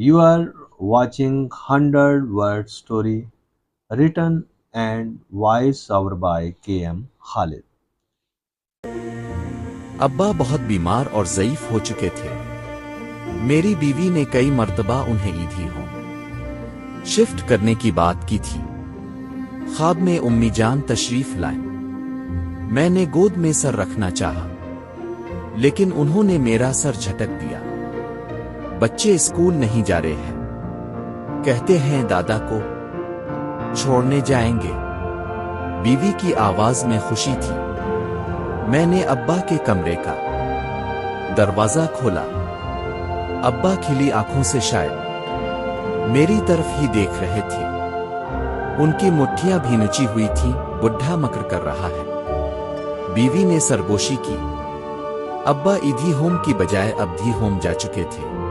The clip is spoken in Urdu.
You are watching 100 Word Story written and voice over by KM Khalid. ابا بہت بیمار اور ضعیف ہو چکے تھے۔ میری بیوی نے کئی مرتبہ انہیں ایدھی ہوم شفٹ کرنے کی بات کی تھی۔ خواب میں امی جان تشریف لائیں۔ میں نے گود میں سر رکھنا چاہا، لیکن انہوں نے میرا سر جھٹک دیا۔ بچے اسکول نہیں جا رہے ہیں، کہتے ہیں دادا کو چھوڑنے جائیں گے۔ بیوی کی آواز میں خوشی تھی۔ میں نے ابا کے کمرے کا دروازہ کھولا۔ ابا کھلی آنکھوں سے شاید میری طرف ہی دیکھ رہے تھے۔ ان کی مٹھیاں بھی نچی ہوئی تھیں۔ بڈھا مکر کر رہا ہے، بیوی نے سرگوشی کی۔ ابا ایدھی ہوم کی بجائے ابدھی ہوم جا چکے تھے۔